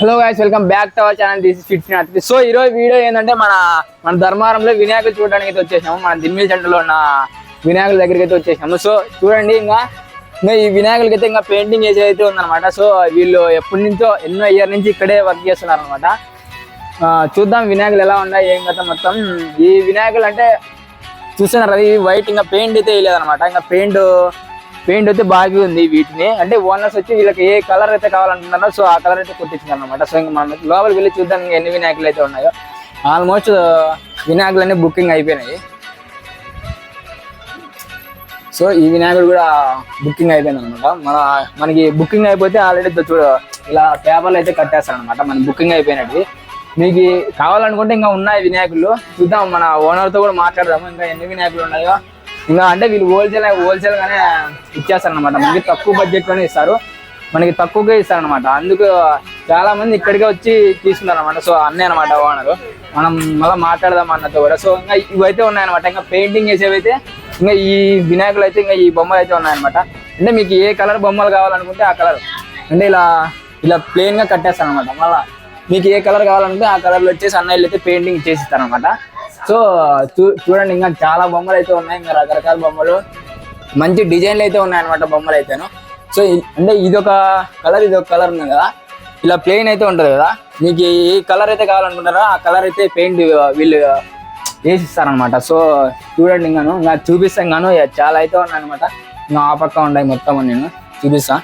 Hello guys, welcome back to our channel. This is fits. So ఈరోజు video ఏంటంటే మన ధర్మారంలో వినాయకులు చూడడానికి అయితే వచ్చేసాము. మన దిమ్మిల్ సెంటర్లో ఉన్న వినాయకుల దగ్గరికి అయితే వచ్చేసాము. సో చూడండి, ఇంకా ఈ వినాయకులకి అయితే ఇంకా పెయింటింగ్ చేసేది అయితే ఉందన్నమాట. సో వీళ్ళు ఎప్పటి నుంచో ఎన్నో ఇయర్ నుంచి ఇక్కడే వర్క్ చేస్తున్నారు అనమాట. చూద్దాం వినాయకులు ఎలా ఉన్నాయి ఏం కదా. మొత్తం ఈ వినాయకులు అంటే చూస్తున్నారు కదా, ఈ వైట్ ఇంకా పెయింట్ అయితే వేయలేదన్నమాట. ఇంకా పెయింట్ అయితే బాగా ఉంది వీటిని. అంటే ఓనర్స్ వచ్చి వీళ్ళకి ఏ కలర్ అయితే కావాలంటున్నారో సో ఆ కలర్ అయితే కొట్టించారు అనమాట. సో ఇంకా మనం లోపలికి వెళ్ళి చూద్దాం ఇంకా ఎన్ని వినాయకులు అయితే ఉన్నాయో. ఆల్మోస్ట్ వినాయకులు అన్నీ బుకింగ్ అయిపోయినాయి. సో ఈ వినాయకుడు కూడా బుకింగ్ అయిపోయింది అనమాట. మనకి బుకింగ్ అయిపోతే ఆల్రెడీ చూడ ఇలా పేపర్లు అయితే కట్టేస్తారు అనమాట. మన బుకింగ్ అయిపోయినట్టు. మీకు కావాలనుకుంటే ఇంకా ఉన్నాయి వినాయకులు. చూద్దాం, మన ఓనర్తో కూడా మాట్లాడదాము ఇంకా ఎన్ని వినాయకులు ఉన్నాయో. ఇంకా అంటే వీళ్ళు హోల్సేల్గానే ఇచ్చేస్తారు అనమాట. మనకి తక్కువ బడ్జెట్లోనే ఇస్తారు, మనకి తక్కువగా ఇస్తారు అనమాట. అందుకు చాలా మంది ఇక్కడికే వచ్చి తీసుకుంటారు అనమాట. సో అన్నయ్య అనమాట ఓనరు. మనం మళ్ళీ మాట్లాడదాం అన్నతో కూడా. సో ఇంకా ఇవైతే ఉన్నాయన్నమాట. ఇంకా పెయింటింగ్ చేసేవైతే ఇంకా ఈ వినాయకులు అయితే ఇంకా ఈ బొమ్మలు అయితే ఉన్నాయన్నమాట. అంటే మీకు ఏ కలర్ బొమ్మలు కావాలనుకుంటే ఆ కలర్ అంటే ఇలా ప్లెయిన్గా కట్టేస్తారు అనమాట. మళ్ళీ మీకు ఏ కలర్ కావాలంటే ఆ కలర్లో వచ్చేసి అన్నయ్యలు అయితే పెయింటింగ్ చేసిస్తారు అనమాట. సో చూడండి, ఇంకా చాలా బొమ్మలు అయితే ఉన్నాయి. ఇంకా రకరకాల బొమ్మలు, మంచి డిజైన్లు అయితే ఉన్నాయన్నమాట బొమ్మలు అయితేను. సో అంటే ఇదొక కలర్ ఉంది కదా, ఇలా ప్లెయిన్ అయితే ఉంటుంది కదా. మీకు ఏ కలర్ అయితే కావాలనుకుంటారో ఆ కలర్ అయితే పెయింట్ వీళ్ళు వేసిస్తారనమాట. సో చూడండి, ఇంకా చూపిస్తాను గాను చాలా అయితే ఉన్నాయన్నమాట. ఇంకా ఆ పక్క ఉన్నాయి మొత్తం నేను చూపిస్తా.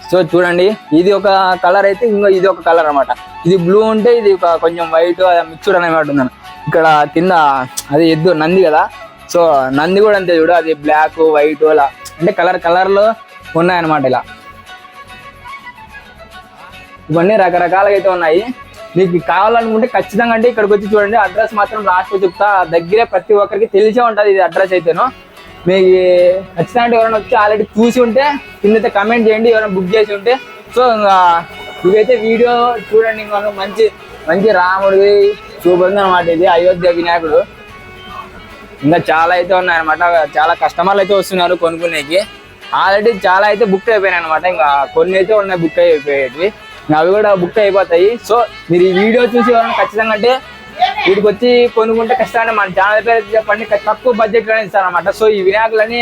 సో చూడండి, ఇది ఒక కలర్ అయితే ఇంకో ఇది ఒక కలర్ అనమాట. ఇది బ్లూ ఉంటే ఇది ఒక కొంచెం వైట్ మిక్స్డ్ అనేమాట ఉందన్న. ఇక్కడ కింద అది ఎద్దు నంది కదా. సో నంది కూడా అంతే చూడు, అది బ్లాక్ వైట్ అలా అంటే కలర్లు ఉన్నాయన్నమాట. ఇలా ఇవన్నీ రకరకాలుగా అయితే ఉన్నాయి. మీకు కావాలనుకుంటే ఖచ్చితంగా అంటే ఇక్కడికి వచ్చి చూడండి. అడ్రస్ మాత్రం లాస్ట్ చెప్తా. దగ్గరే ప్రతి ఒక్కరికి తెలిసే ఉంటుంది ఇది అడ్రస్ అయితేను. మీకు ఖచ్చితంగా ఎవరైనా వచ్చి ఆల్రెడీ చూసి ఉంటే కిందైతే కమెంట్ చేయండి, ఎవరైనా బుక్ చేసి ఉంటే. సో ఇంకా ఇవైతే వీడియో చూడండి. ఇంకా మంచి రాముడిది చూపుతుంది అనమాట. ఇది అయోధ్య వినాయకుడు. ఇంకా చాలా అయితే ఉన్నాయన్నమాట. చాలా కస్టమర్లు అయితే వస్తున్నారు కొనుక్కునేకి. ఆల్రెడీ చాలా అయితే బుక్ అయిపోయినాయి అనమాట. ఇంకా కొన్ని అయితే ఉన్నాయి బుక్ అయిపోయేవి. అవి కూడా బుక్ అయిపోతాయి. సో మీరు ఈ వీడియో చూసి ఎవరైనా ఖచ్చితంగా అంటే వీటికి వచ్చి కొనుక్కుంటే ఖచ్చితంగా మన ఛానల్ పేరు చెప్పండి, తక్కువ బడ్జెట్లోనే ఇస్తారనమాట. సో ఈ వినాయకులని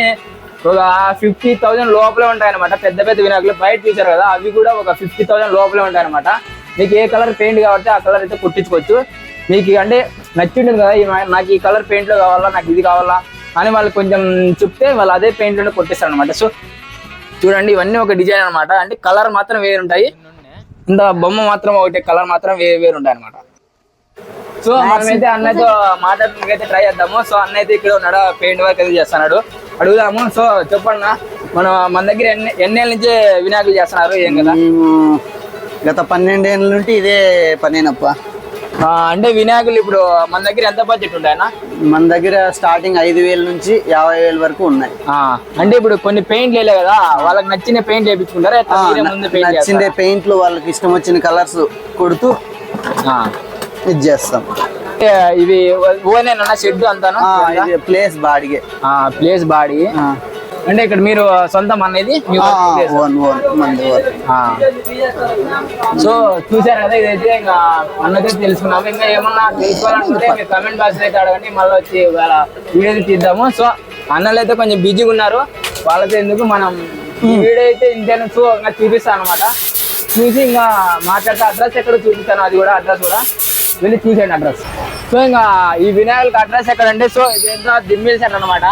ఒక 50,000 లోపలే ఉంటాయన్నమాట. పెద్ద వినాయకులు బయట చూసారు కదా, అవి కూడా ఒక 50,000 లోపలే ఉంటాయన్నమాట. మీకు ఏ కలర్ పెయింట్ కాబట్టి ఆ కలర్ అయితే కొట్టించుకోవచ్చు. మీకు అంటే నచ్చింటుంది కదా, నాకు ఈ కలర్ పెయింట్లో కావాలా, నాకు ఇది కావాలా అని వాళ్ళు కొంచెం చెప్తే వాళ్ళు అదే పెయింట్లోనే కొట్టిస్తారు అనమాట. సో చూడండి, ఇవన్నీ ఒక డిజైన్ అనమాట. అంటే కలర్ మాత్రం వేరు ఉంటాయి, ఇంత బొమ్మ మాత్రం ఒకటి కలర్ మాత్రం వేరు ఉంటాయి అనమాట. సో మనమైతే అన్నయ్యతో మాట్లాడడానికి ట్రై చేద్దాము. సో అన్న అయితే ఇక్కడ ఉన్నాడు, పెయింట్ వర్క్ అయితే చేస్తున్నాడు, అడుగుదాము. సో చెప్పండి, మన దగ్గర ఎన్నేళ్ళ నుంచి వినాయకులు చేస్తున్నారు ఏం కదా? గత 12 ఏళ్ళ నుండి ఇదే పనేనప్ప. అంటే వినాయకులు ఇప్పుడు మన దగ్గర ఎంత బడ్జెట్ ఉంటాయన్నా? మన దగ్గర స్టార్టింగ్ 5,000 నుంచి 50,000 వరకు ఉన్నాయి. అంటే ఇప్పుడు కొన్ని పెయింట్లు వేయలే కదా, వాళ్ళకి నచ్చిన పెయింట్ వేయించుకుంటారా? నచ్చిన పెయింట్లు వాళ్ళకి ఇష్టం వచ్చిన కలర్స్ కొడుతూ ఇది చేస్తాం. ఇవి ఓనేనా షెడ్ అంతాను? ప్లేస్ బాడీ అంటే ఇక్కడ మీరు సొంతం అనేది. సో చూసారు కదా, ఇదైతే ఇంకా అన్నదే తెలుసుకున్నాము. ఇంకా ఏమన్నా తెలుసుకోవాలనుకుంటే మీరు కమెంట్ బాక్స్ అయితే అడగండి, మళ్ళీ వచ్చి వీడియో తీద్దాము. సో అన్నలు అయితే కొంచెం బిజీగా ఉన్నారు, వాళ్ళతో ఎందుకు మనం వీడియో అయితే ఇంతేనా. సో ఇంకా చూపిస్తాను అనమాట. చూసి ఇంకా మాట్లాడితే అడ్రస్ ఎక్కడ చూపిస్తాను, అది కూడా అడ్రస్ కూడా వెళ్ళి చూసేయండి అడ్రస్. సో ఇంకా ఈ వినాయకులకి అడ్రస్ ఎక్కడంటే, సో ఇదంతా దిమ్మిల్ సెంటర్ అనమాట.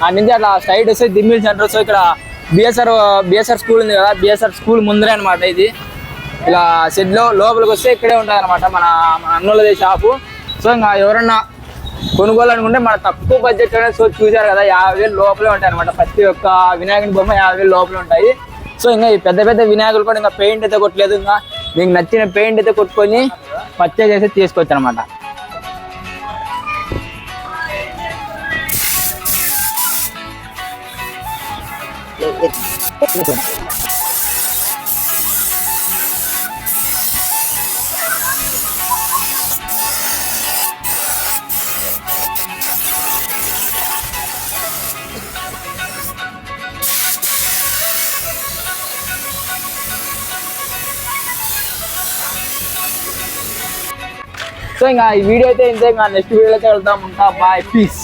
ఆ నుంచి అట్లా స్ట్రైట్ వస్తే దిమ్మిల్ సెంటర్. సో ఇక్కడ బిఎస్ఆర్ స్కూల్ ఉంది కదా, బిఎస్ఆర్ స్కూల్ ముందరే అనమాట ఇది. ఇలా షెడ్లో లోపలికి వస్తే ఇక్కడే ఉంటుంది అనమాట మన అన్నోళ్ళదే షాపు. సో ఇంకా ఎవరన్నా కొనుక్కోవాలనుకుంటే మన తక్కువ బడ్జెట్లోనే. సో చూసారు కదా, 50,000 లోపలే ఉంటాయి అనమాట. ప్రతి ఒక్క వినాయకుని బొమ్మ 50,000 లోపలే ఉంటాయి. సో ఇంకా ఈ పెద్ద వినాయకులు కూడా ఇంకా పెయింట్ అయితే కొట్టలేదు. ఇంకా మీకు నచ్చిన పెయింట్ అయితే కొట్టుకొని పర్చేజ్ చేసి తీసుకోవచ్చు అనమాట. సో ఇంకా ఈ వీడియో అయితే ఇంతే, ఇంకా నెక్స్ట్ వీడియో అయితే వెళ్తాం. ఉంటా, బాయ్, పీస్.